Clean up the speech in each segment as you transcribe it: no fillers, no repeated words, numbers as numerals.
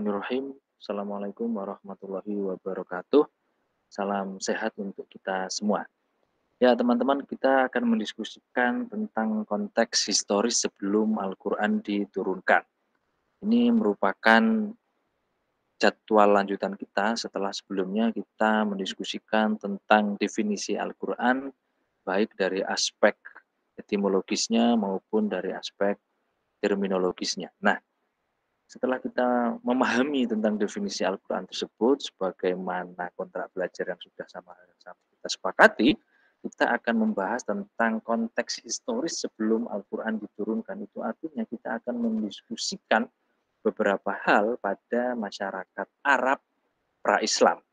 Bismillahirrahmanirrahim. Assalamualaikum warahmatullahi wabarakatuh. Salam sehat untuk kita semua. Ya, teman-teman, kita akan mendiskusikan tentang konteks historis sebelum Al-Quran diturunkan. Ini merupakan jadwal lanjutan kita setelah sebelumnya kita mendiskusikan tentang definisi Al-Quran, baik dari aspek etimologisnya maupun dari aspek terminologisnya. Nah, setelah kita memahami tentang definisi Al-Quran tersebut, sebagaimana kontrak belajar yang sudah sama-sama kita sepakati, kita akan membahas tentang konteks historis sebelum Al-Quran diturunkan. Itu artinya kita akan mendiskusikan beberapa hal pada masyarakat Arab pra-Islam.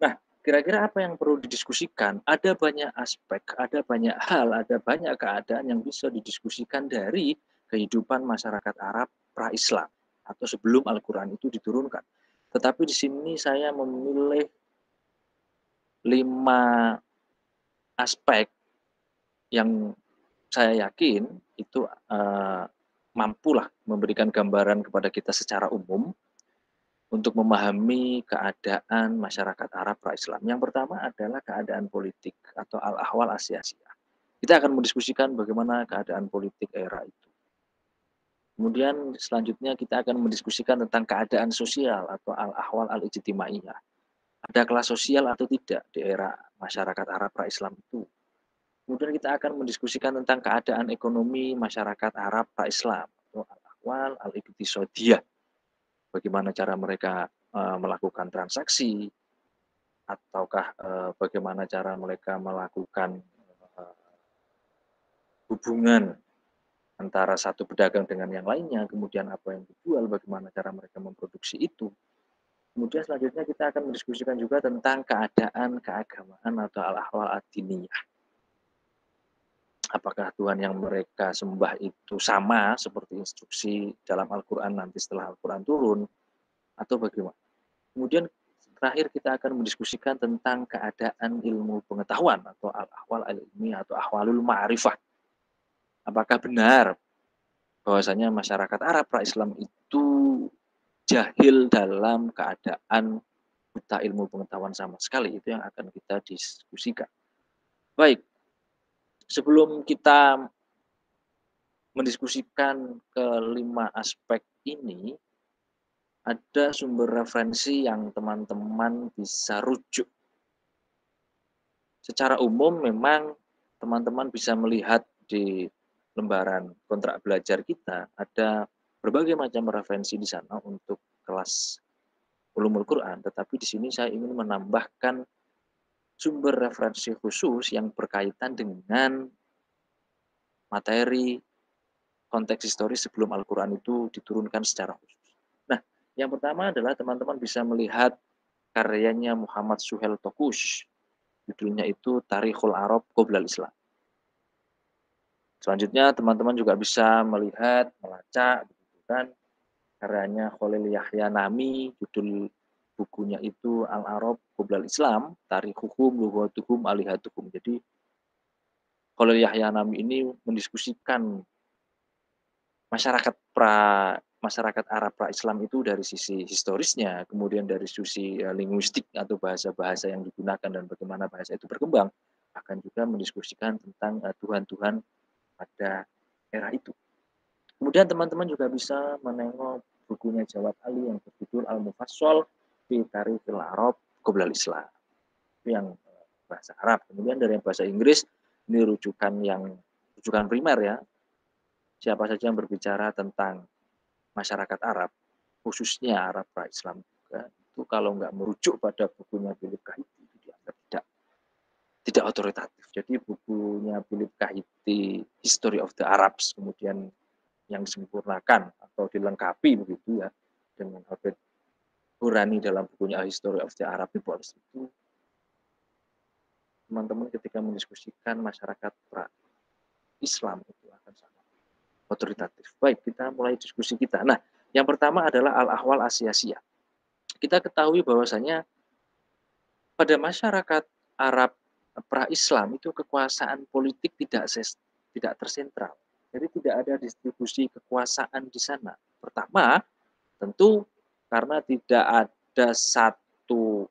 Nah, kira-kira apa yang perlu didiskusikan? Ada banyak aspek, ada banyak hal, ada banyak keadaan yang bisa didiskusikan dari kehidupan masyarakat Arab pra-Islam atau sebelum Al-Quran itu diturunkan. Tetapi di sini saya memilih 5 aspek yang saya yakin itu mampulah memberikan gambaran kepada kita secara umum untuk memahami keadaan masyarakat Arab pra-Islam. Yang pertama adalah keadaan politik atau al-ahwal asiyasiyah. Kita akan mendiskusikan bagaimana keadaan politik era itu. Kemudian selanjutnya kita akan mendiskusikan tentang keadaan sosial atau al-ahwal al-ijtimaiyah. Ada kelas sosial atau tidak di era masyarakat Arab pra-Islam itu. Kemudian kita akan mendiskusikan tentang keadaan ekonomi masyarakat Arab pra-Islam atau al-ahwal al-iqtisadiyah. Bagaimana cara mereka melakukan transaksi, ataukah bagaimana cara mereka melakukan hubungan antara satu pedagang dengan yang lainnya, kemudian apa yang dijual, bagaimana cara mereka memproduksi itu. Kemudian selanjutnya kita akan mendiskusikan juga tentang keadaan keagamaan atau al-ahwal ad-diniyah. Apakah Tuhan yang mereka sembah itu sama seperti instruksi dalam Al-Quran nanti setelah Al-Quran turun, atau bagaimana. Kemudian terakhir kita akan mendiskusikan tentang keadaan ilmu pengetahuan atau al-ahwal al-ilmi atau ahwalul ma'rifah. Apakah benar bahwasanya masyarakat Arab pra-Islam itu jahil dalam keadaan buta ilmu pengetahuan sama sekali? Itu yang akan kita diskusikan. Baik, sebelum kita mendiskusikan kelima aspek ini, ada sumber referensi yang teman-teman bisa rujuk. Secara umum memang teman-teman bisa melihat di lembaran kontrak belajar kita ada berbagai macam referensi di sana untuk kelas ulumul Quran, tetapi di sini saya ingin menambahkan sumber referensi khusus yang berkaitan dengan materi konteks historis sebelum Al-Quran itu diturunkan secara khusus. Nah, yang pertama adalah teman-teman bisa melihat karyanya Muhammad Suhel Tokush. Judulnya itu Tarikhul Arab Qoblal Islam. Selanjutnya teman-teman juga bisa melihat, melacak gitu kan, karyanya Khalil Yahya Nami, judul bukunya itu Al-Arab Qoblal Islam, Tarikhuhum, Lughatuhum, Alihatuhum. Jadi Khalil Yahya Nami ini mendiskusikan masyarakat Arab pra-Islam itu dari sisi historisnya, kemudian dari sisi linguistik atau bahasa-bahasa yang digunakan dan bagaimana bahasa itu berkembang, akan juga mendiskusikan tentang Tuhan-Tuhan pada era itu. Kemudian teman-teman juga bisa menengok bukunya Jawad Ali yang berjudul Al-Mufassal fi Tarikhil Arab Qoblal Islam. Itu yang bahasa Arab. Kemudian dari bahasa Inggris, ini rujukan primer ya. Siapa saja yang berbicara tentang masyarakat Arab, khususnya Arab pra-Islam juga, itu kalau nggak merujuk pada bukunya Philip Kahiti, itu dianggap tidak otoritatif. Jadi bukunya Philip Kahiti, History of the Arabs, kemudian yang disempurnakan atau dilengkapi begitu ya dengan Albert Hurani dalam bukunya History of the Arab Peoples itu, teman-teman ketika mendiskusikan masyarakat pra-Islam itu akan sangat otoritatif. Baik, kita mulai diskusi kita. Nah, yang pertama adalah al-ahwal asiyasiyah. Kita ketahui bahwasanya pada masyarakat Arab pra-Islam itu kekuasaan politik tidak tersentral. Jadi tidak ada distribusi kekuasaan di sana. Pertama, tentu karena tidak ada satu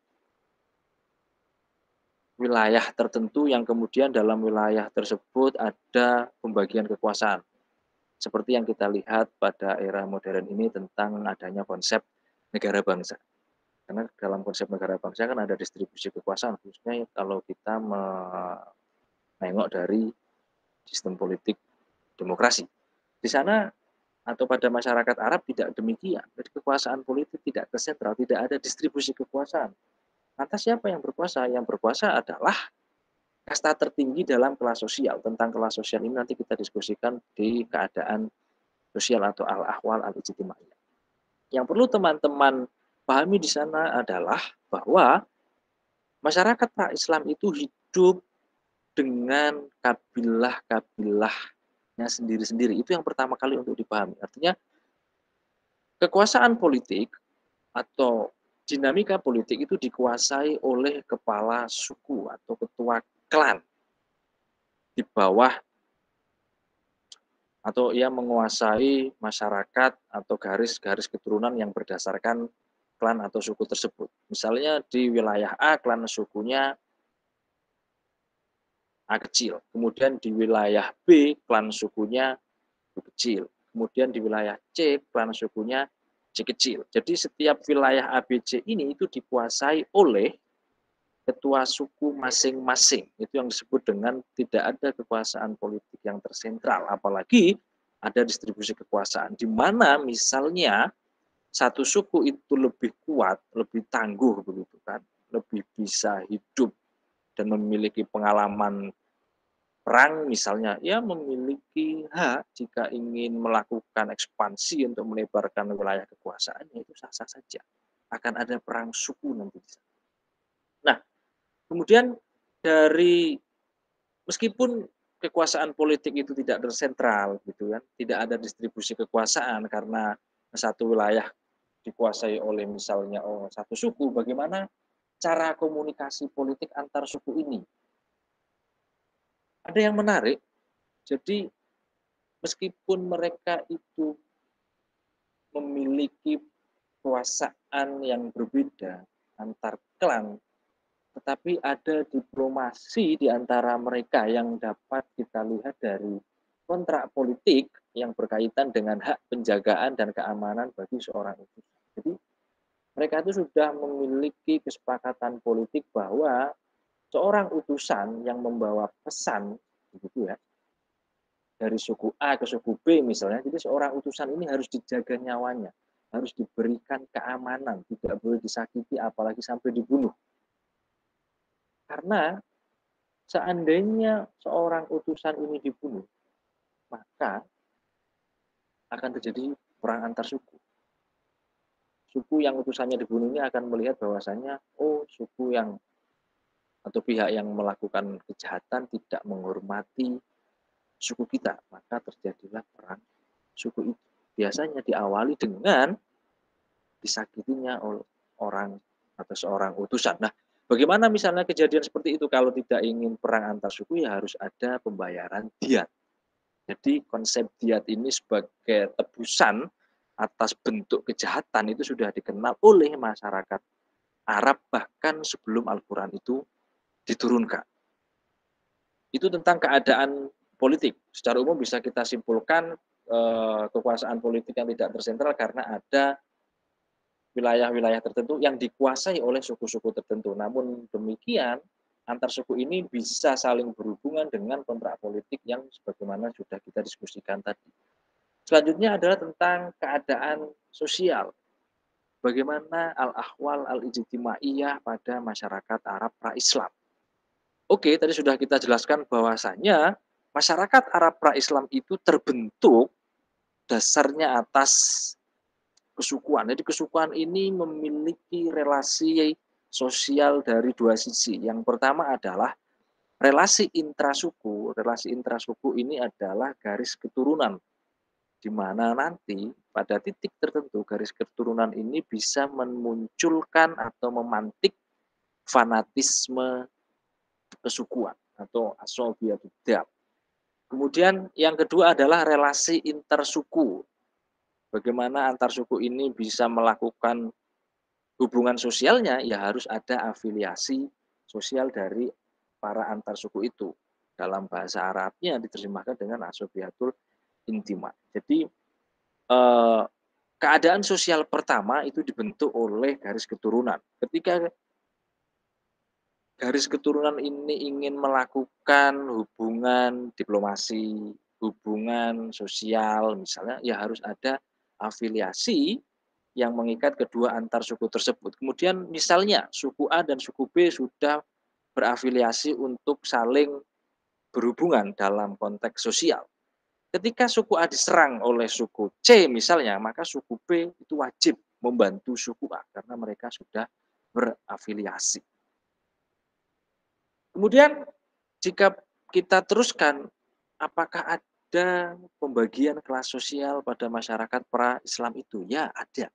wilayah tertentu yang kemudian dalam wilayah tersebut ada pembagian kekuasaan. Seperti yang kita lihat pada era modern ini tentang adanya konsep negara bangsa. Karena dalam konsep negara bangsa kan ada distribusi kekuasaan, khususnya kalau kita menengok dari sistem politik demokrasi. Di sana atau pada masyarakat Arab tidak demikian. Jadi kekuasaan politik tidak tersentral, tidak ada distribusi kekuasaan. Lantas siapa yang berkuasa? Yang berkuasa adalah kasta tertinggi dalam kelas sosial. Tentang kelas sosial ini nanti kita diskusikan di keadaan sosial atau al-ahwal al-ijtimaiyah. Yang perlu teman-teman pahami di sana adalah bahwa masyarakat pra-Islam itu hidup dengan kabilah-kabilahnya sendiri-sendiri. Itu yang pertama kali untuk dipahami. Artinya kekuasaan politik atau dinamika politik itu dikuasai oleh kepala suku atau ketua klan di bawah, atau ia menguasai masyarakat atau garis-garis keturunan yang berdasarkan klan atau suku tersebut. Misalnya di wilayah A, klan sukunya A kecil. Kemudian di wilayah B, klan sukunya B kecil. Kemudian di wilayah C, klan sukunya C kecil. Jadi setiap wilayah ABC ini itu dikuasai oleh ketua suku masing-masing. Itu yang disebut dengan tidak ada kekuasaan politik yang tersentral. Apalagi ada distribusi kekuasaan. Di mana misalnya satu suku itu lebih kuat, lebih tangguh begitu kan, lebih bisa hidup dan memiliki pengalaman perang misalnya, ya memiliki hak jika ingin melakukan ekspansi untuk melebarkan wilayah kekuasaannya, itu sah-sah saja. Akan ada perang suku nanti. Nah, kemudian dari meskipun kekuasaan politik itu tidak tersentral gitu kan, tidak ada distribusi kekuasaan karena satu wilayah dikuasai oleh misalnya satu suku, bagaimana cara komunikasi politik antar suku ini? Ada yang menarik, jadi meskipun mereka itu memiliki kekuasaan yang berbeda antar klan, tetapi ada diplomasi di antara mereka yang dapat kita lihat dari kontrak politik yang berkaitan dengan hak penjagaan dan keamanan bagi seorang utusan. Jadi mereka itu sudah memiliki kesepakatan politik bahwa seorang utusan yang membawa pesan begitu ya, dari suku A ke suku B misalnya, jadi seorang utusan ini harus dijaga nyawanya, harus diberikan keamanan, tidak boleh disakiti apalagi sampai dibunuh. Karena seandainya seorang utusan ini dibunuh, maka akan terjadi perang antar suku. Suku yang utusannya dibunuh ini akan melihat bahwasannya, suku yang atau pihak yang melakukan kejahatan tidak menghormati suku kita, maka terjadilah perang suku itu. Biasanya diawali dengan disakitinya oleh orang atau seorang utusan. Nah, bagaimana misalnya kejadian seperti itu kalau tidak ingin perang antar suku, ya harus ada pembayaran diat. Jadi konsep diat ini sebagai tebusan atas bentuk kejahatan itu sudah dikenal oleh masyarakat Arab bahkan sebelum Al-Quran itu diturunkan. Itu tentang keadaan politik. Secara umum bisa kita simpulkan kekuasaan politik yang tidak tersentral karena ada wilayah-wilayah tertentu yang dikuasai oleh suku-suku tertentu. Namun demikian, antar suku ini bisa saling berhubungan dengan kontrak politik yang sebagaimana sudah kita diskusikan tadi. Selanjutnya adalah tentang keadaan sosial. Bagaimana al-ahwal al-ijtimaiyah pada masyarakat Arab pra-Islam. Oke, tadi sudah kita jelaskan bahwasanya masyarakat Arab pra-Islam itu terbentuk dasarnya atas kesukuan. Jadi kesukuan ini memiliki relasi sosial dari dua sisi. Yang pertama adalah relasi intrasuku. Relasi intrasuku ini adalah garis keturunan, di mana nanti pada titik tertentu garis keturunan ini bisa memunculkan atau memantik fanatisme kesukuan atau asobiatudab. Kemudian yang kedua adalah relasi intersuku. Bagaimana antar suku ini bisa melakukan hubungan sosialnya, ya harus ada afiliasi sosial dari para antar suku itu. Dalam bahasa Arabnya diterjemahkan dengan asobiatul intima. Jadi, eee, keadaan sosial pertama itu dibentuk oleh garis keturunan. Ketika garis keturunan ini ingin melakukan hubungan diplomasi, hubungan sosial misalnya, ya harus ada afiliasi yang mengikat kedua antar suku tersebut. Kemudian misalnya suku A dan suku B sudah berafiliasi untuk saling berhubungan dalam konteks sosial. Ketika suku A diserang oleh suku C misalnya, maka suku B itu wajib membantu suku A karena mereka sudah berafiliasi. Kemudian jika kita teruskan, apakah ada pembagian kelas sosial pada masyarakat pra-Islam itu? Ya, ada.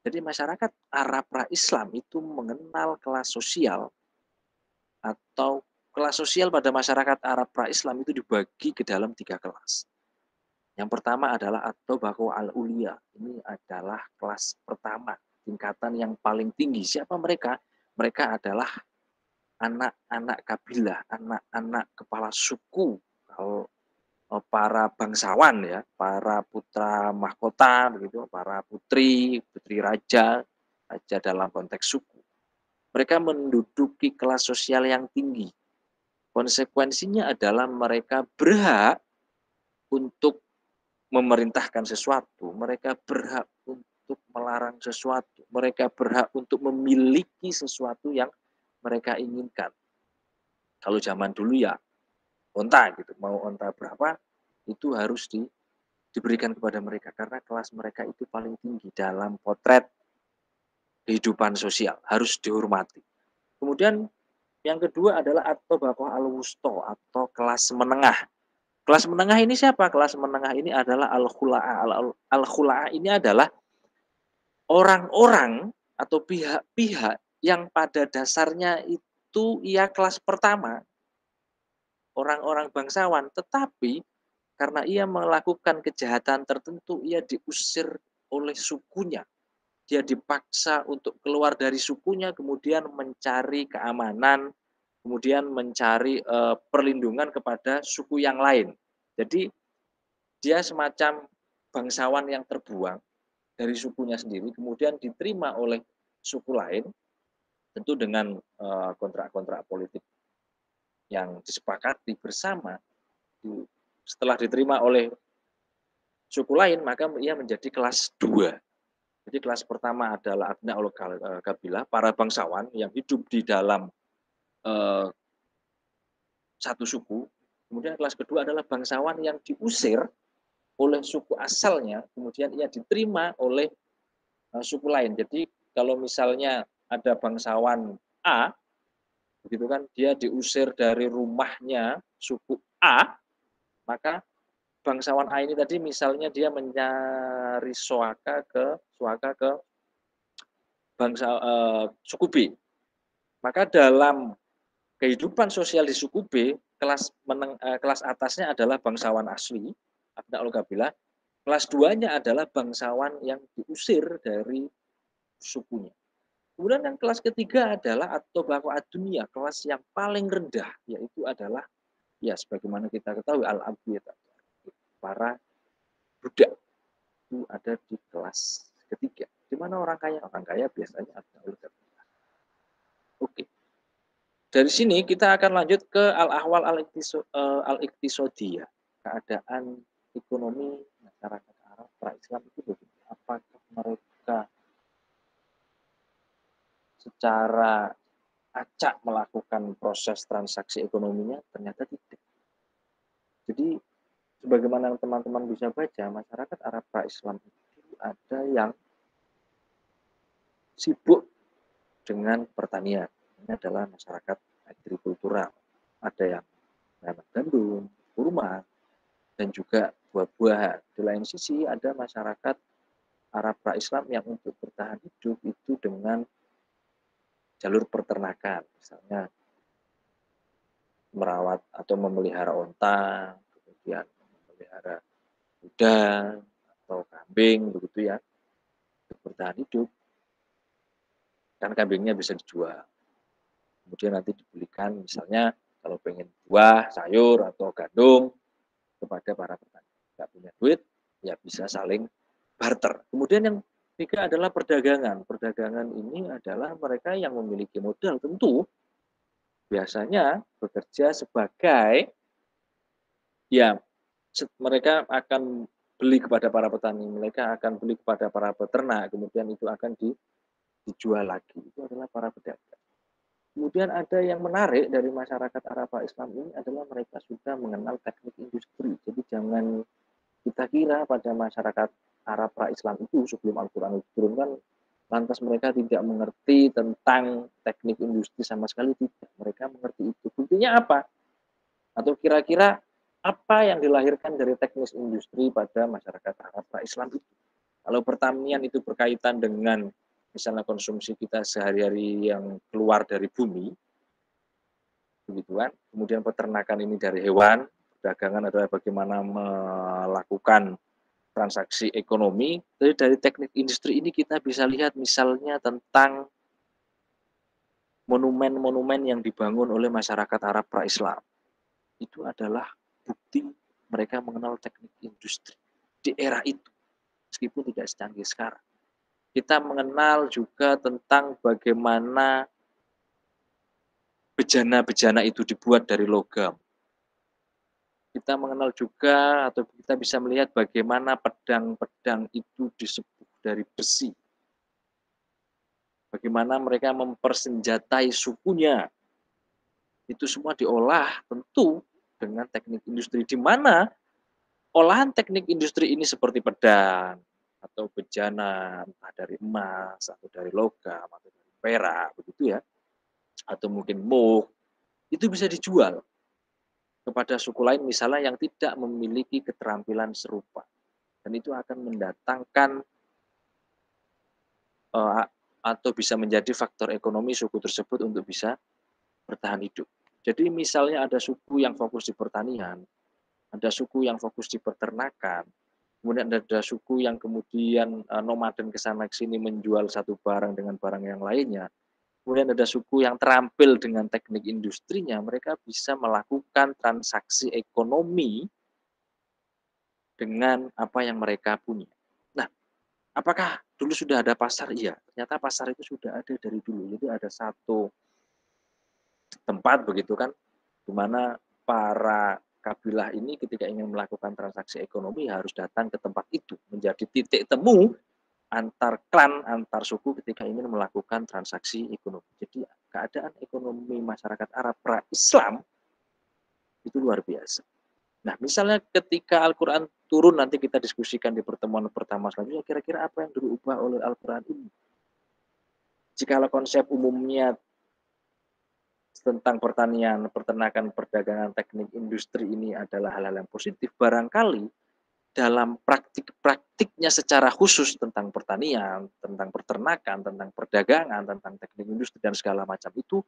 Jadi masyarakat Arab pra-Islam itu mengenal kelas sosial atau kelas sosial pada masyarakat Arab pra-Islam itu dibagi ke dalam 3 kelas. Yang pertama adalah at-tabaqah al-ulya. Ini adalah kelas pertama, tingkatan yang paling tinggi. Siapa mereka? Mereka adalah anak-anak kabilah, anak-anak kepala suku. Kalau para bangsawan ya, para putra mahkota begitu, para putri, putri raja, raja dalam konteks suku. Mereka menduduki kelas sosial yang tinggi. Konsekuensinya adalah mereka berhak untuk memerintahkan sesuatu, mereka berhak untuk melarang sesuatu, mereka berhak untuk memiliki sesuatu yang mereka inginkan. Kalau zaman dulu ya onta gitu, mau onta berapa itu harus diberikan kepada mereka karena kelas mereka itu paling tinggi dalam potret kehidupan sosial, harus dihormati. Kemudian yang kedua adalah at-tabaqah al-wusta atau kelas menengah. Kelas menengah ini siapa? Kelas menengah ini adalah al-khula'a. Al-khula'a ini adalah orang-orang atau pihak-pihak yang pada dasarnya itu ia kelas pertama, orang-orang bangsawan, tetapi karena ia melakukan kejahatan tertentu, ia diusir oleh sukunya. Dia dipaksa untuk keluar dari sukunya, kemudian mencari keamanan, kemudian mencari, perlindungan kepada suku yang lain. Jadi, dia semacam bangsawan yang terbuang dari sukunya sendiri, kemudian diterima oleh suku lain, tentu dengan, kontrak-kontrak politik yang disepakati bersama. Setelah diterima oleh suku lain, maka ia menjadi kelas 2. Jadi kelas pertama adalah abnaul kabilah, para bangsawan yang hidup di dalam, eee, satu suku. Kemudian kelas kedua adalah bangsawan yang diusir oleh suku asalnya, kemudian ia diterima oleh, suku lain. Jadi kalau misalnya ada bangsawan A, begitu kan, dia diusir dari rumahnya suku A, maka bangsawan A ini tadi misalnya dia mencari suaka ke suku B. Maka dalam kehidupan sosial di suku B, kelas atasnya adalah bangsawan asli, abnaul kabilah, kelas 2-nya adalah bangsawan yang diusir dari sukunya. Kemudian yang kelas ketiga adalah atau bahwa dunia, kelas yang paling rendah, yaitu adalah ya sebagaimana kita ketahui al-abiyat, para budak itu ada di kelas ketiga. Di mana orang kaya? Orang kaya biasanya abnaul kabilah. Oke. Dari sini kita akan lanjut ke al-ahwal al-iqtisadiyah, keadaan ekonomi masyarakat Arab pra-Islam itu bagaimana? Apakah mereka secara acak melakukan proses transaksi ekonominya? Ternyata tidak. Jadi sebagaimana teman-teman bisa baca, masyarakat Arab pra-Islam itu ada yang sibuk dengan pertanian. Ini adalah masyarakat agrikultural. Ada yang menanam gandum, kurma, dan juga buah-buahan. Di lain sisi ada masyarakat Arab pra-Islam yang untuk bertahan hidup itu dengan jalur peternakan, misalnya merawat atau memelihara onta, kemudian memelihara kuda, atau kambing begitu ya, untuk bertahan hidup. Kan kambingnya bisa dijual. Kemudian nanti dibelikan misalnya kalau pengen buah, sayur, atau gandum kepada para petani. Nggak punya duit, ya bisa saling barter. Kemudian yang ketiga adalah perdagangan. Perdagangan ini adalah mereka yang memiliki modal tentu biasanya bekerja sebagai ya mereka akan beli kepada para petani, mereka akan beli kepada para peternak, kemudian itu akan dijual lagi. Itu adalah para pedagang. Kemudian ada yang menarik dari masyarakat Arab Islam ini adalah mereka sudah mengenal teknik industri. Jadi jangan kita kira pada masyarakat Arab Islam itu sebelum Al-Quran diturunkan, lantas mereka tidak mengerti tentang teknik industri sama sekali, tidak. Mereka mengerti itu. Buktinya apa? Atau kira-kira apa yang dilahirkan dari teknis industri pada masyarakat Arab Islam itu? Kalau pertanian itu berkaitan dengan misalnya konsumsi kita sehari-hari yang keluar dari bumi, begitu kan. Kemudian peternakan ini dari hewan, perdagangan adalah bagaimana melakukan transaksi ekonomi. Jadi dari teknik industri ini kita bisa lihat misalnya tentang monumen-monumen yang dibangun oleh masyarakat Arab pra-Islam. Itu adalah bukti mereka mengenal teknik industri di era itu, meskipun tidak secanggih sekarang. Kita mengenal juga tentang bagaimana bejana-bejana itu dibuat dari logam. Kita mengenal juga atau kita bisa melihat bagaimana pedang-pedang itu disepuh dari besi. Bagaimana mereka mempersenjatai sukunya. Itu semua diolah tentu dengan teknik industri, di mana olahan teknik industri ini seperti pedang atau bejana entah dari emas atau dari logam atau dari perak begitu ya, atau mungkin muk, itu bisa dijual kepada suku lain misalnya yang tidak memiliki keterampilan serupa, dan itu akan mendatangkan atau bisa menjadi faktor ekonomi suku tersebut untuk bisa bertahan hidup. Jadi misalnya ada suku yang fokus di pertanian, ada suku yang fokus di peternakan, kemudian ada suku yang kemudian nomaden ke sana ke sini menjual satu barang dengan barang yang lainnya. Kemudian ada suku yang terampil dengan teknik industrinya, mereka bisa melakukan transaksi ekonomi dengan apa yang mereka punya. Nah, apakah dulu sudah ada pasar? Iya, ternyata pasar itu sudah ada dari dulu. Jadi ada satu tempat begitu kan, di mana para kabilah ini ketika ingin melakukan transaksi ekonomi harus datang ke tempat itu, menjadi titik temu antar klan, antar suku ketika ingin melakukan transaksi ekonomi. Jadi keadaan ekonomi masyarakat Arab pra-Islam itu luar biasa. Nah, misalnya ketika Al-Quran turun, nanti kita diskusikan di pertemuan pertama selanjutnya, kira-kira apa yang dirubah oleh Al-Quran ini? Jikalau konsep umumnya tentang pertanian, peternakan, perdagangan, teknik industri ini adalah hal-hal yang positif, barangkali dalam praktik-praktiknya secara khusus tentang pertanian, tentang peternakan, tentang perdagangan, tentang teknik industri dan segala macam itu,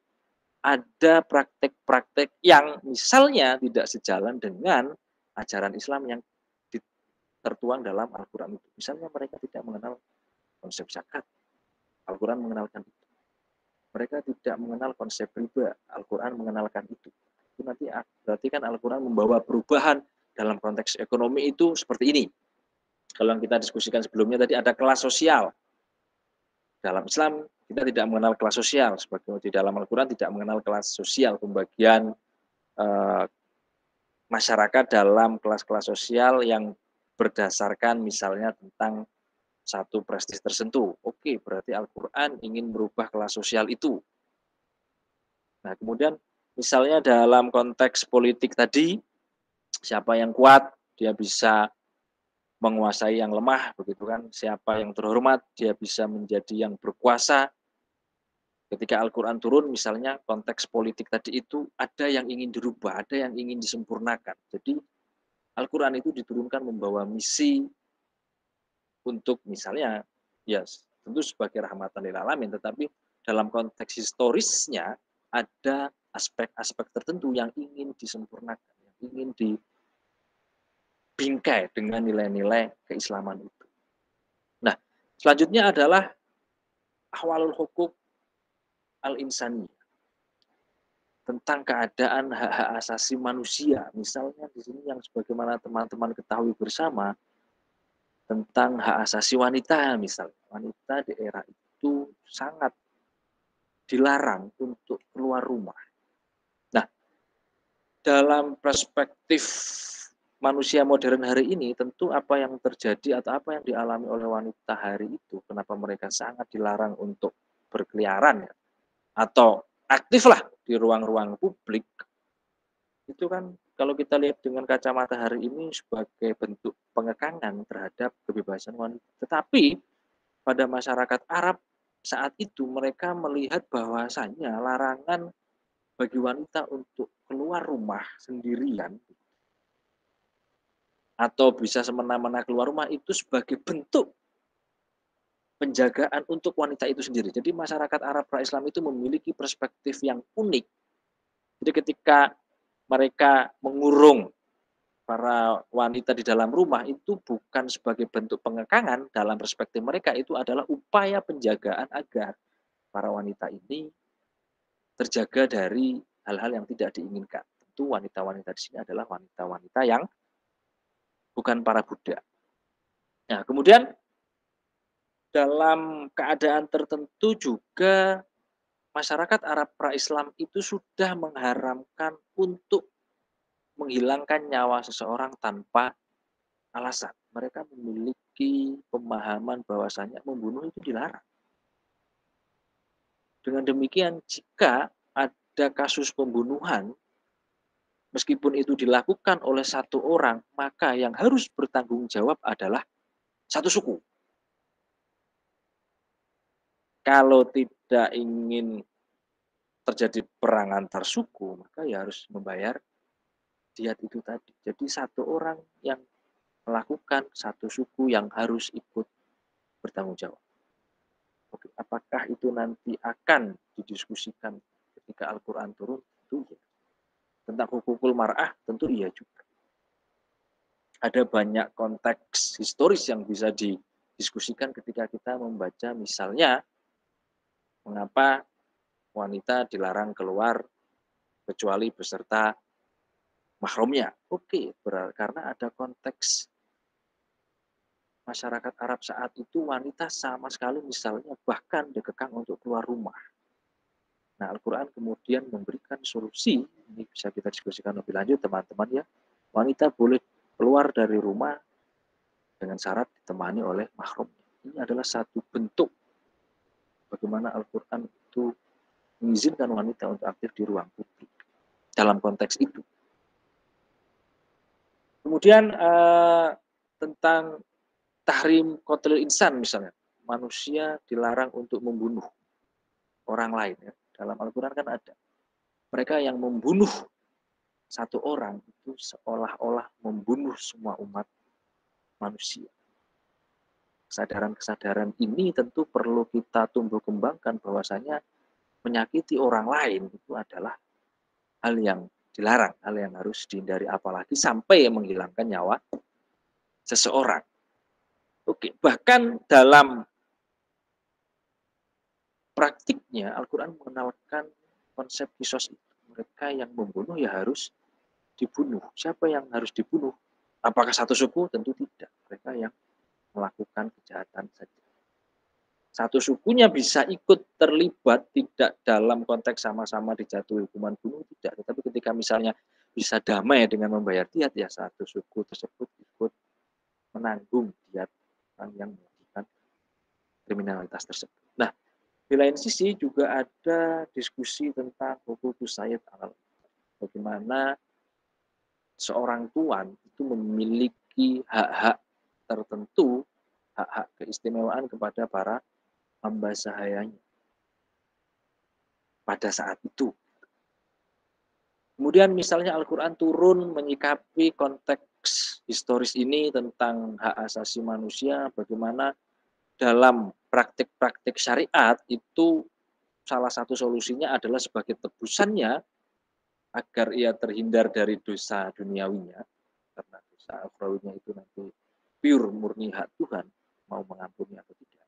ada praktek-praktek yang misalnya tidak sejalan dengan ajaran Islam yang tertuang dalam Al-Quran itu. Misalnya mereka tidak mengenal konsep zakat, Al-Quran mengenalkan itu. Mereka tidak mengenal konsep riba, Al-Quran mengenalkan itu. Itu nanti berarti kan Al-Quran membawa perubahan dalam konteks ekonomi itu seperti ini. Kalau yang kita diskusikan sebelumnya tadi ada kelas sosial. Dalam Islam kita tidak mengenal kelas sosial, sebagaimana di dalam Al-Quran tidak mengenal kelas sosial, pembagian masyarakat dalam kelas-kelas sosial yang berdasarkan misalnya tentang satu prestis tertentu. Oke, berarti Al-Quran ingin merubah kelas sosial itu. Nah, kemudian misalnya dalam konteks politik tadi, siapa yang kuat, dia bisa menguasai yang lemah, begitu kan. Siapa yang terhormat, dia bisa menjadi yang berkuasa. Ketika Al-Quran turun, misalnya konteks politik tadi itu ada yang ingin dirubah, ada yang ingin disempurnakan. Jadi Al-Quran itu diturunkan membawa misi untuk misalnya, ya tentu sebagai rahmatan lil alamin, tetapi dalam konteks historisnya ada aspek-aspek tertentu yang ingin disempurnakan, yang ingin bingkai dengan nilai-nilai keislaman itu. Nah, selanjutnya adalah ahwalul hukuk al-insani, tentang keadaan hak-hak asasi manusia. Misalnya di sini yang sebagaimana teman-teman ketahui bersama tentang hak asasi wanita, misalnya wanita di era itu sangat dilarang untuk keluar rumah. Nah, dalam perspektif manusia modern hari ini, tentu apa yang terjadi atau apa yang dialami oleh wanita hari itu, kenapa mereka sangat dilarang untuk berkeliaran ya, atau aktiflah di ruang-ruang publik, itu kan kalau kita lihat dengan kacamata hari ini sebagai bentuk pengekangan terhadap kebebasan wanita. Tetapi pada masyarakat Arab saat itu mereka melihat bahwasannya larangan bagi wanita untuk keluar rumah sendirian atau bisa semena-mena keluar rumah itu sebagai bentuk penjagaan untuk wanita itu sendiri. Jadi masyarakat Arab pra-Islam itu memiliki perspektif yang unik. Jadi ketika mereka mengurung para wanita di dalam rumah itu bukan sebagai bentuk pengekangan, dalam perspektif mereka itu adalah upaya penjagaan agar para wanita ini terjaga dari hal-hal yang tidak diinginkan. Tentu wanita-wanita di sini adalah wanita-wanita yang bukan para budak. Nah, kemudian dalam keadaan tertentu juga masyarakat Arab pra-Islam itu sudah mengharamkan untuk menghilangkan nyawa seseorang tanpa alasan. Mereka memiliki pemahaman bahwasanya membunuh itu dilarang. Dengan demikian, jika ada kasus pembunuhan, meskipun itu dilakukan oleh satu orang, maka yang harus bertanggung jawab adalah satu suku. Kalau tidak ingin terjadi perang antar suku, maka ya harus membayar diat itu tadi. Jadi satu orang yang melakukan, satu suku yang harus ikut bertanggung jawab. Oke, apakah itu nanti akan didiskusikan ketika Al-Quran turun? Tentu ya. Tentang hukukul mar'ah, tentu iya juga. Ada banyak konteks historis yang bisa didiskusikan ketika kita membaca misalnya mengapa wanita dilarang keluar kecuali beserta mahramnya. Oke, karena ada konteks masyarakat Arab saat itu wanita sama sekali misalnya bahkan dikekang untuk keluar rumah. Nah, Al-Quran kemudian memberikan solusi, ini bisa kita diskusikan lebih lanjut teman-teman ya, wanita boleh keluar dari rumah dengan syarat ditemani oleh mahram. Ini adalah satu bentuk bagaimana Al-Quran itu mengizinkan wanita untuk aktif di ruang publik dalam konteks itu. Kemudian tentang tahrim qatlil insan misalnya, manusia dilarang untuk membunuh orang lain ya. Dalam Al-Quran kan ada. Mereka yang membunuh satu orang itu seolah-olah membunuh semua umat manusia. Kesadaran-kesadaran ini tentu perlu kita tumbuh kembangkan bahwasanya menyakiti orang lain itu adalah hal yang dilarang, hal yang harus dihindari apalagi sampai menghilangkan nyawa seseorang. Oke, bahkan dalam praktiknya Al-Quran mengenalkan konsep kisos itu. Mereka yang membunuh ya harus dibunuh. Siapa yang harus dibunuh? Apakah satu suku? Tentu tidak. Mereka yang melakukan kejahatan saja. Satu sukunya bisa ikut terlibat tidak dalam konteks sama-sama dijatuhi hukuman bunuh, tidak. Tetapi ketika misalnya bisa damai dengan membayar diat, ya satu suku tersebut ikut menanggung diat orang yang melakukan kriminalitas tersebut. Nah, di lain sisi juga ada diskusi tentang hukukus sayyid alal. Bagaimana seorang tuan itu memiliki hak-hak tertentu, hak-hak keistimewaan kepada para hamba sahayanya pada saat itu. Kemudian misalnya Al-Quran turun menyikapi konteks historis ini tentang hak asasi manusia, bagaimana dalam praktik-praktik syariat itu salah satu solusinya adalah sebagai tebusannya agar ia terhindar dari dosa duniawinya, karena dosa ukhrawinya itu nanti pure murni hak Tuhan, mau mengampuni atau tidak.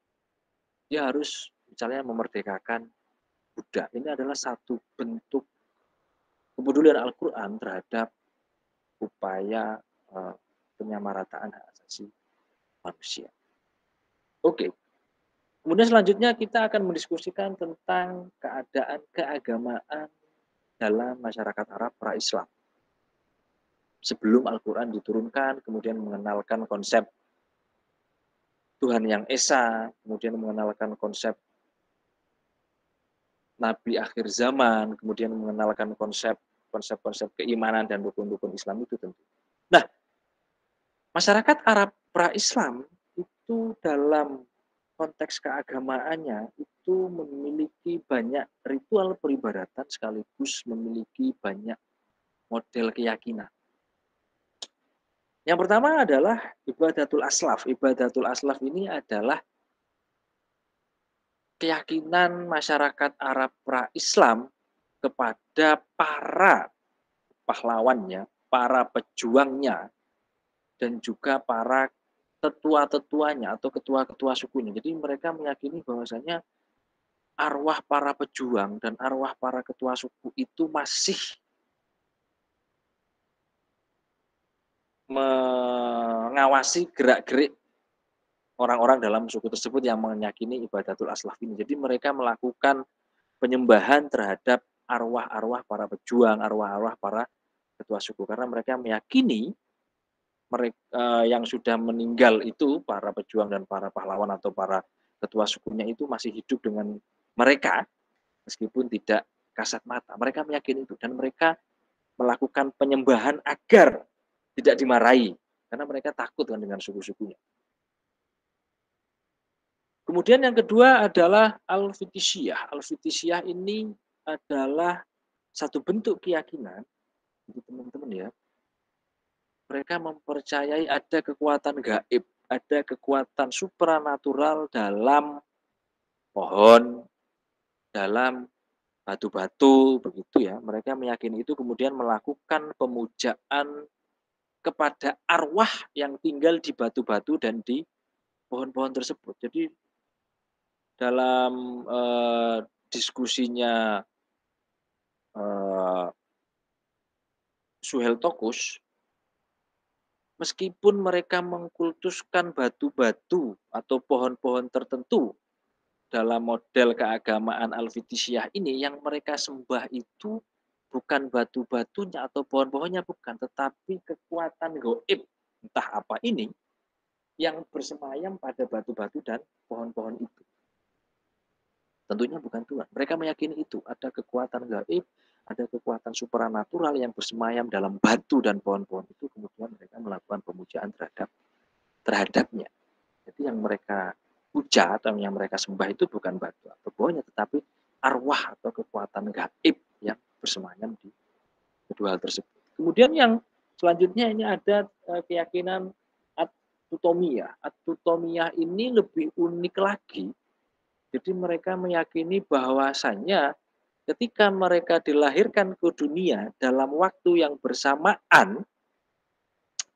Dia harus misalnya memerdekakan budak. Ini adalah satu bentuk kepedulian Al-Quran terhadap upaya penyamarataan hak asasi manusia. Oke, kemudian selanjutnya kita akan mendiskusikan tentang keadaan keagamaan dalam masyarakat Arab pra-Islam. Sebelum Al-Quran diturunkan, kemudian mengenalkan konsep Tuhan yang Esa, kemudian mengenalkan konsep Nabi akhir zaman, kemudian mengenalkan konsep keimanan dan rukun-rukun Islam itu tentu. Nah, masyarakat Arab pra-Islam itu dalam konteks keagamaannya itu memiliki banyak ritual peribadatan sekaligus memiliki banyak model keyakinan. Yang pertama adalah ibadatul aslaf. Ibadatul aslaf ini adalah keyakinan masyarakat Arab pra-Islam kepada para pahlawannya, para pejuangnya, dan juga para tetua-tetuanya atau ketua-ketua sukunya. Jadi mereka meyakini bahwasanya arwah para pejuang dan arwah para ketua suku itu masih mengawasi gerak-gerik orang-orang dalam suku tersebut yang meyakini ibadatul aslaf ini. Jadi mereka melakukan penyembahan terhadap arwah-arwah para pejuang, arwah-arwah para ketua suku karena mereka meyakini mereka yang sudah meninggal itu para pejuang dan para pahlawan atau para ketua sukunya itu masih hidup dengan mereka meskipun tidak kasat mata. Mereka meyakini itu dan mereka melakukan penyembahan agar tidak dimarahi karena mereka takut kan dengan suku-sukunya. Kemudian yang kedua adalah al-fitisiyah. Al-fitisiyah ini adalah satu bentuk keyakinan, teman-teman ya. Mereka mempercayai ada kekuatan gaib, ada kekuatan supranatural dalam pohon, dalam batu-batu, begitu ya. Mereka meyakini itu kemudian melakukan pemujaan kepada arwah yang tinggal di batu-batu dan di pohon-pohon tersebut. Jadi dalam diskusinya Suhel Tokus, meskipun mereka mengkultuskan batu-batu atau pohon-pohon tertentu dalam model keagamaan Al-Fitisiyah ini, yang mereka sembah itu bukan batu-batunya atau pohon-pohonnya, bukan, tetapi kekuatan gaib, entah apa ini, yang bersemayam pada batu-batu dan pohon-pohon itu. Tentunya bukan Tuhan. Mereka meyakini itu, ada kekuatan gaib, ada kekuatan supranatural yang bersemayam dalam batu dan pohon-pohon itu, kemudian mereka melakukan pemujaan terhadapnya. Jadi yang mereka puja atau yang mereka sembah itu bukan batu atau pohonnya, tetapi arwah atau kekuatan gaib yang bersemayam di kedua hal tersebut. Kemudian yang selanjutnya ini ada keyakinan atutomiyah. Atutomiyah ini lebih unik lagi. Jadi mereka meyakini bahwasannya ketika mereka dilahirkan ke dunia dalam waktu yang bersamaan,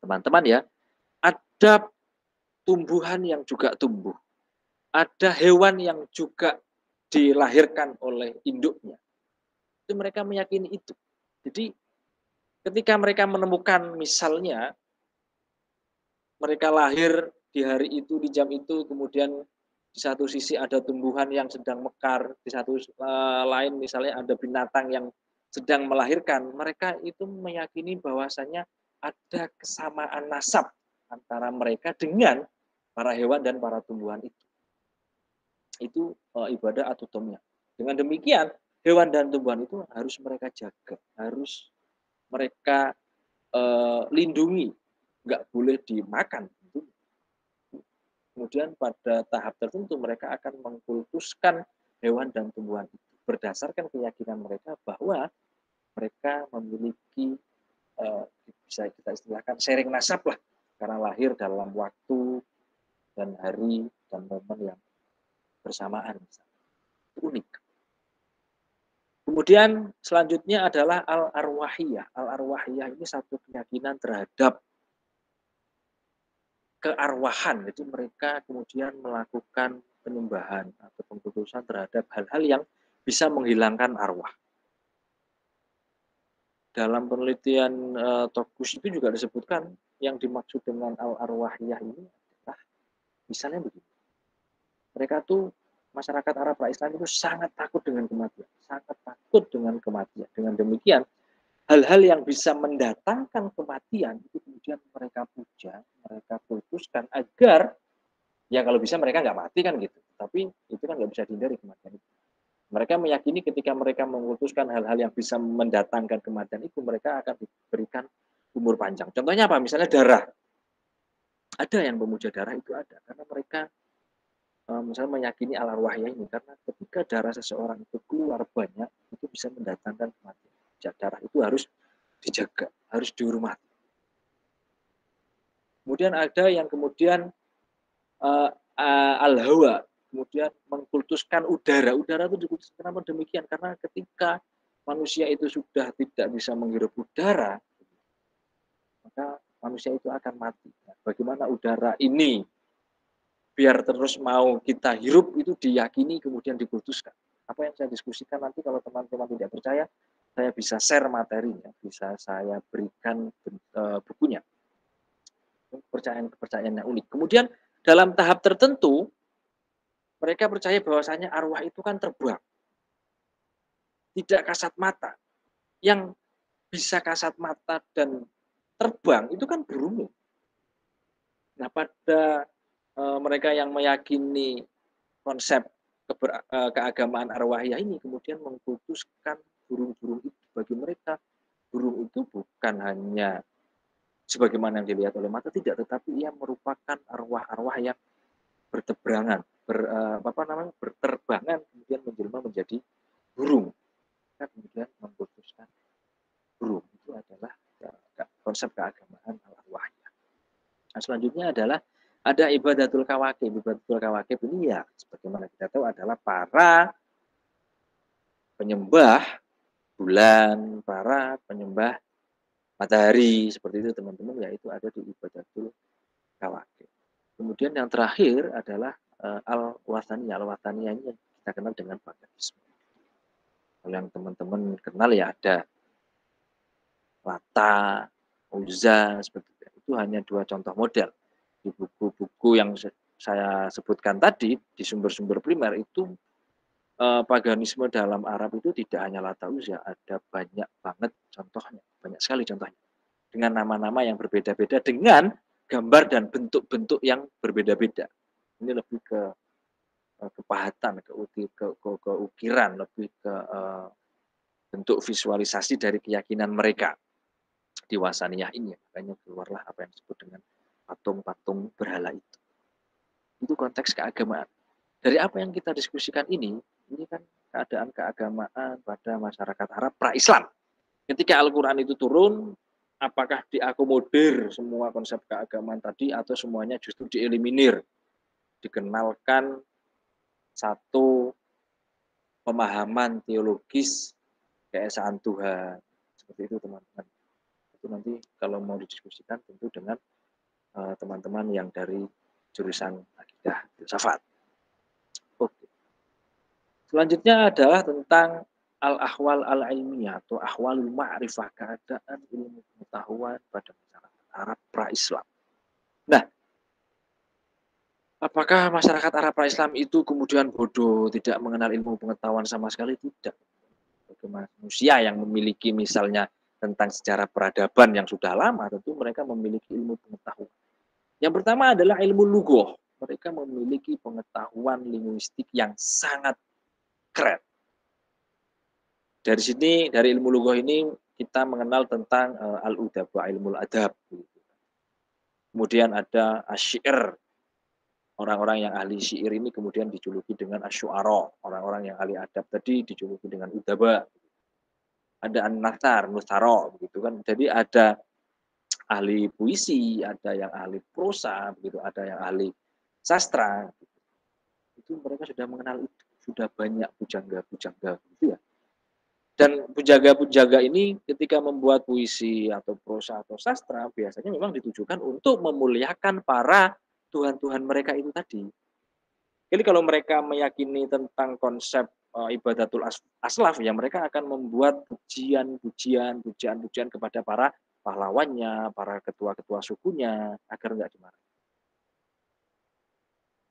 teman-teman ya, ada tumbuhan yang juga tumbuh. Ada hewan yang juga dilahirkan oleh induknya. Itu mereka meyakini itu. Jadi ketika mereka menemukan misalnya mereka lahir di hari itu, di jam itu, kemudian di satu sisi ada tumbuhan yang sedang mekar, di satu lain misalnya ada binatang yang sedang melahirkan, mereka itu meyakini bahwasanya ada kesamaan nasab antara mereka dengan para hewan dan para tumbuhan itu. Itu ibadah atutomnya. Dengan demikian, hewan dan tumbuhan itu harus mereka jaga, harus mereka lindungi, nggak boleh dimakan. Kemudian pada tahap tertentu mereka akan mengkultuskan hewan dan tumbuhan itu berdasarkan keyakinan mereka bahwa mereka memiliki bisa kita istilahkan sharing nasab lah karena lahir dalam waktu dan hari dan momen yang bersamaan. Unik. Kemudian selanjutnya adalah al-arwahiyah. Al-arwahiyah ini satu keyakinan terhadap kearwahan. Jadi mereka kemudian melakukan penyembahan atau pengkultusan terhadap hal-hal yang bisa menghilangkan arwah. Dalam penelitian Tokus itu juga disebutkan yang dimaksud dengan al-arwahiyah ini adalah misalnya begini. Mereka tuh masyarakat Arab pra-Islam itu sangat takut dengan kematian, sangat takut dengan kematian. Dengan demikian, hal-hal yang bisa mendatangkan kematian itu kemudian mereka puja, mereka kultuskan agar ya kalau bisa mereka nggak mati kan gitu. Tapi itu kan nggak bisa dihindari kematian itu. Mereka meyakini ketika mereka mengutuskan hal-hal yang bisa mendatangkan kematian itu, mereka akan diberikan umur panjang. Contohnya apa? Misalnya darah. Ada yang memuja darah itu ada. Karena mereka misalnya meyakini al-arwahiyah ini. Karena ketika darah seseorang itu keluar banyak, itu bisa mendatangkan kematian. Darah itu harus dijaga, harus dihormati. Kemudian ada yang kemudian al-hawa, kemudian mengkultuskan udara. Udara itu dikultuskan kenapa demikian? Karena ketika manusia itu sudah tidak bisa menghirup udara, maka manusia itu akan mati. Nah, bagaimana udara ini biar terus mau kita hirup itu diyakini kemudian dikultuskan. Apa yang saya diskusikan nanti kalau teman-teman tidak percaya, saya bisa share materinya, bisa saya berikan bukunya. Kepercayaan yang unik. Kemudian dalam tahap tertentu mereka percaya bahwasanya arwah itu kan terbang, tidak kasat mata. Yang bisa kasat mata dan terbang itu kan burung. Nah, pada mereka yang meyakini konsep keagamaan arwahiyah ini kemudian mengkultuskan burung-burung itu. Bagi mereka, burung itu bukan hanya sebagaimana yang dilihat oleh mata, tidak, tetapi ia merupakan arwah-arwah yang berterbangan kemudian menjelma menjadi burung. Kita kemudian mengkultuskan burung. Itu adalah konsep keagamaan al-arwahiyah. Nah, selanjutnya adalah ada ibadatul kawakib. Ibadatul kawakib ini ya sebagaimana kita tahu adalah para penyembah bulan, para penyembah matahari, seperti itu teman-teman, yaitu ada di ibadatul kawakib. Kemudian yang terakhir adalah al-wathaniyah. Al-wathaniyah ini yang kita kenal dengan paganisme. Kalau yang teman-teman kenal ya ada Lata, Uzza, seperti itu. Itu hanya 2 contoh model. Di buku-buku yang saya sebutkan tadi, di sumber-sumber primer itu paganisme dalam Arab itu tidak hanya Lata, Uzza, ada banyak banget contohnya, banyak sekali contohnya. Dengan nama-nama yang berbeda-beda, dengan gambar dan bentuk-bentuk yang berbeda-beda. Ini lebih ke kepahatan, keukiran, lebih ke bentuk visualisasi dari keyakinan mereka di wasaniyah ini. Makanya keluarlah apa yang disebut dengan patung-patung berhala itu. Itu konteks keagamaan. Dari apa yang kita diskusikan ini kan keadaan keagamaan pada masyarakat Arab pra-Islam. Ketika Al-Quran itu turun, apakah diakomodir semua konsep keagamaan tadi atau semuanya justru dieliminir, dikenalkan satu pemahaman teologis keesaan Tuhan. Seperti itu teman-teman. Itu nanti kalau mau didiskusikan tentu dengan teman-teman yang dari jurusan akidah filsafat. Oke. Selanjutnya adalah tentang al-ahwal al-ilmiyah atau ahwalul ma'rifah, keadaan ilmu pengetahuan pada masyarakat Arab pra-Islam. Nah, apakah masyarakat Arab pra-Islam itu kemudian bodoh, tidak mengenal ilmu pengetahuan sama sekali? Tidak. Bagi manusia yang memiliki misalnya tentang sejarah peradaban yang sudah lama, tentu mereka memiliki ilmu pengetahuan. Yang pertama adalah ilmu lughoh. Mereka memiliki pengetahuan linguistik yang sangat keren. Dari sini, dari ilmu lughoh ini kita mengenal tentang al-udab, ilmu adab. Kemudian ada asy-syi'r. Orang-orang yang ahli syair ini kemudian dijuluki dengan asyu'ara. Orang-orang yang ahli adab tadi dijuluki dengan udaba. Ada an-nathar, nusara, begitu kan. Jadi ada ahli puisi, ada yang ahli prosa, begitu, ada yang ahli sastra. Itu mereka sudah mengenal itu, sudah banyak pujangga-pujangga gitu ya. Dan pujaga-pujaga ini ketika membuat puisi atau prosa atau sastra biasanya memang ditujukan untuk memuliakan para tuhan-tuhan mereka itu tadi. Jadi kalau mereka meyakini tentang konsep, ibadatul aslaf ya mereka akan membuat pujian-pujian, pujian-pujian kepada para pahlawannya, para ketua-ketua sukunya agar enggak dimarahi,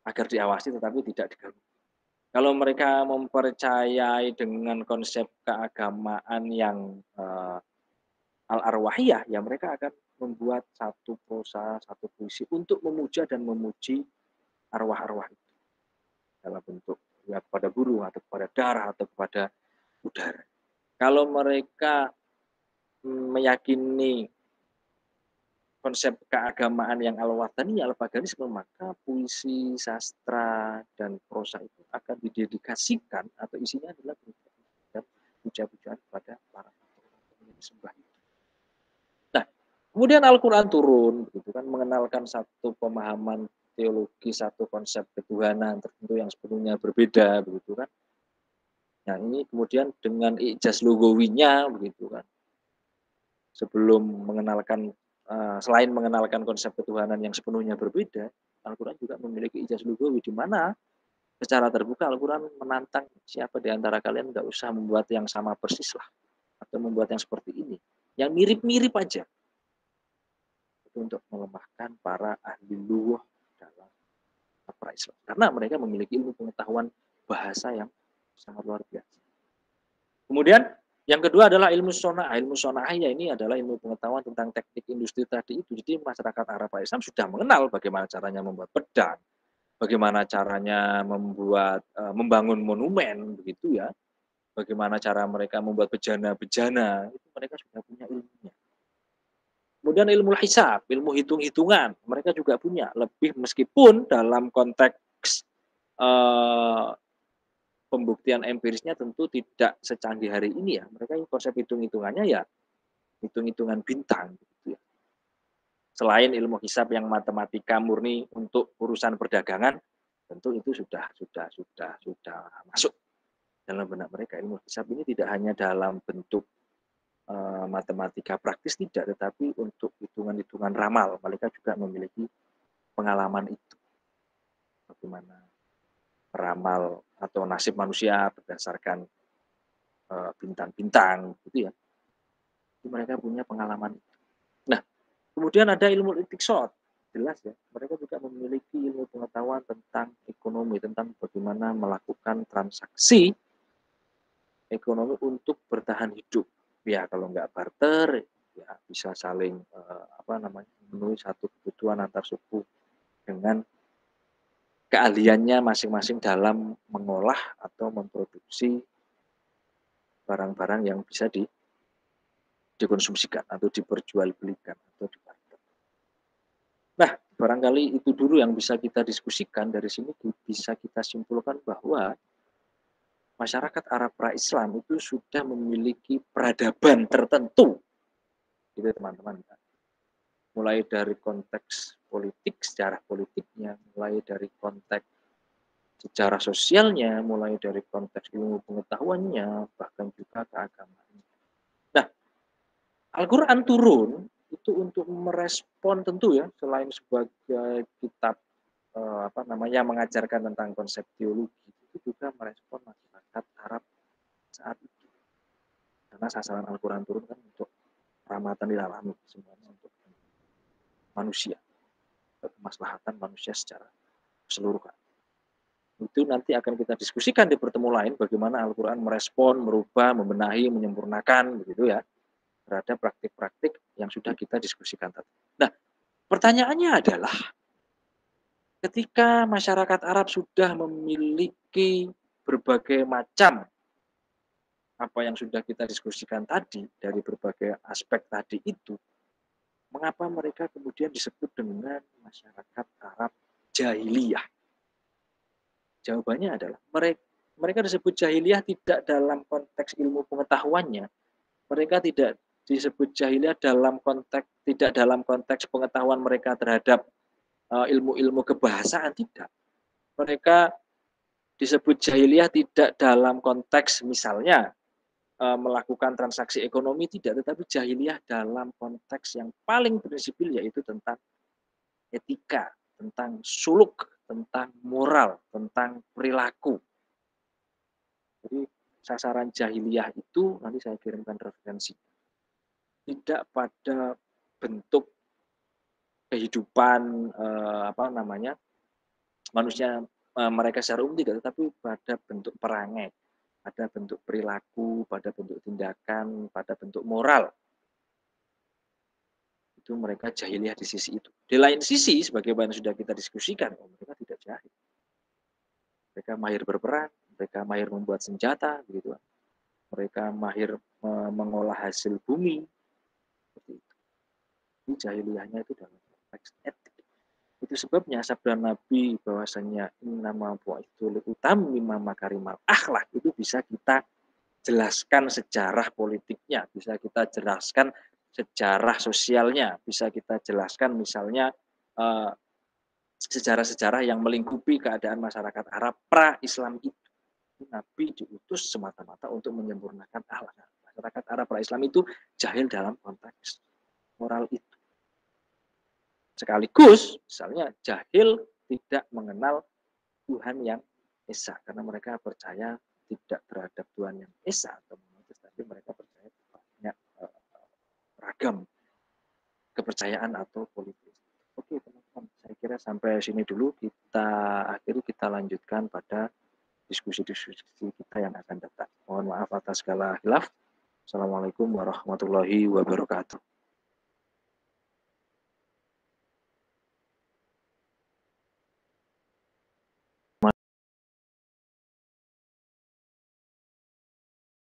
agar diawasi tetapi tidak diganggu. Kalau mereka mempercayai dengan konsep keagamaan yang, al-arwahiyah, ya mereka akan membuat satu prosa, satu puisi untuk memuja dan memuji arwah-arwah itu dalam bentuk ya kepada burung atau kepada darah atau kepada udara. Kalau mereka meyakini konsep keagamaan yang al-watani, al-paganisme, maka puisi, sastra, dan prosa itu akan didedikasikan atau isinya adalah puja-pujian kepada para pemilik sembah. Nah, kemudian Al-Quran turun, gitu kan, mengenalkan satu pemahaman teologi, satu konsep ketuhanan tertentu yang sepenuhnya berbeda, begitu kan. Nah, ini kemudian dengan ijaz lugawinya, begitu kan. Sebelum mengenalkan selain mengenalkan konsep ketuhanan yang sepenuhnya berbeda, Al-Quran juga memiliki ijaz lugawi di mana secara terbuka Al-Quran menantang siapa di antara kalian nggak usah membuat yang sama persis lah atau membuat yang seperti ini, yang mirip-mirip aja itu untuk melemahkan para ahli luwuh dalam pra-Islam karena mereka memiliki ilmu pengetahuan bahasa yang sangat luar biasa. Kemudian yang kedua adalah ilmu sona'ah. Ilmu sona'ah ya ini adalah ilmu pengetahuan tentang teknik industri tadi itu. Jadi masyarakat Arab Islam sudah mengenal bagaimana caranya membuat pedang, bagaimana caranya membuat membangun monumen begitu ya. Bagaimana cara mereka membuat bejana-bejana, itu mereka sudah punya ilmunya. Kemudian ilmu hisab, ilmu hitung-hitungan, mereka juga punya. Lebih meskipun dalam konteks eh, pembuktian empirisnya tentu tidak secanggih hari ini ya. Mereka konsep hitung-hitungannya ya hitung-hitungan bintang gitu ya. Selain ilmu hisab yang matematika murni untuk urusan perdagangan, tentu itu sudah masuk dalam benak mereka. Ilmu hisab ini tidak hanya dalam bentuk matematika praktis tidak, tetapi untuk hitungan-hitungan ramal mereka juga memiliki pengalaman itu. Bagaimana meramal atau nasib manusia berdasarkan bintang-bintang gitu ya. Itu mereka punya pengalaman itu. Nah, kemudian ada ilmu istiqsot. Jelas ya, mereka juga memiliki ilmu pengetahuan tentang ekonomi, tentang bagaimana melakukan transaksi ekonomi untuk bertahan hidup. Ya, kalau nggak barter, ya bisa saling memenuhi satu kebutuhan antar suku dengan keahliannya masing-masing dalam mengolah atau memproduksi barang-barang yang bisa dikonsumsikan atau diperjualbelikan atau dibarter. Nah, barangkali itu dulu yang bisa kita diskusikan. Dari sini bisa kita simpulkan bahwa masyarakat Arab pra-Islam itu sudah memiliki peradaban tertentu, gitu teman-teman. Mulai dari konteks politik, sejarah politiknya, mulai dari konteks sejarah sosialnya, mulai dari konteks ilmu pengetahuannya, bahkan juga keagamaannya. Nah, Al-Quran turun itu untuk merespon tentu ya, selain sebagai kitab mengajarkan tentang konsep teologi, itu juga merespon masyarakat Arab saat itu. Karena sasaran Al-Quran turun kan untuk rahmatan lil alamin, semuanya untuk manusia, kemaslahatan manusia secara keseluruhan. Itu nanti akan kita diskusikan di pertemuan lain bagaimana Al-Quran merespon, merubah, membenahi, menyempurnakan begitu ya terhadap praktik-praktik yang sudah kita diskusikan tadi. Nah, pertanyaannya adalah ketika masyarakat Arab sudah memiliki berbagai macam apa yang sudah kita diskusikan tadi dari berbagai aspek tadi itu, mengapa mereka kemudian disebut dengan masyarakat Arab jahiliyah? Jawabannya adalah mereka disebut jahiliyah tidak dalam konteks ilmu pengetahuannya. Mereka tidak disebut jahiliyah tidak dalam konteks pengetahuan mereka terhadap ilmu-ilmu kebahasaan, tidak. Mereka disebut jahiliyah tidak dalam konteks misalnya melakukan transaksi ekonomi tidak, tetapi jahiliyah dalam konteks yang paling prinsipil yaitu tentang etika, tentang suluk, tentang moral, tentang perilaku. Jadi sasaran jahiliyah itu nanti saya kirimkan referensi. Tidak pada bentuk kehidupan manusia mereka secara umum tidak, tetapi pada bentuk perangai, pada bentuk perilaku, pada bentuk tindakan, pada bentuk moral. Itu mereka jahiliyah di sisi itu. Di lain sisi, sebagaimana sudah kita diskusikan, mereka tidak jahil. Mereka mahir berperang, mereka mahir membuat senjata, begitu. Mereka mahir mengolah hasil bumi, seperti itu. Ini jahiliyahnya itu dalam konteks etik. Itu sebabnya sabda Nabi bahwasanya innama bu'itsu liutammima makarimal akhlak itu bisa kita jelaskan sejarah politiknya, bisa kita jelaskan sejarah sosialnya, bisa kita jelaskan misalnya sejarah-sejarah yang melingkupi keadaan masyarakat Arab pra-Islam itu. Nabi diutus semata-mata untuk menyempurnakan akhlak. Masyarakat Arab pra-Islam itu jahil dalam konteks moral itu. Sekaligus, misalnya jahil tidak mengenal Tuhan yang esa, karena mereka percaya tidak terhadap Tuhan yang esa atau monoteis, tapi mereka percaya banyak ragam kepercayaan atau politik. Oke teman-teman, saya kira sampai sini dulu kita akhiri, kita lanjutkan pada diskusi-diskusi kita yang akan datang. Mohon maaf atas segala khilaf. Assalamualaikum warahmatullahi wabarakatuh.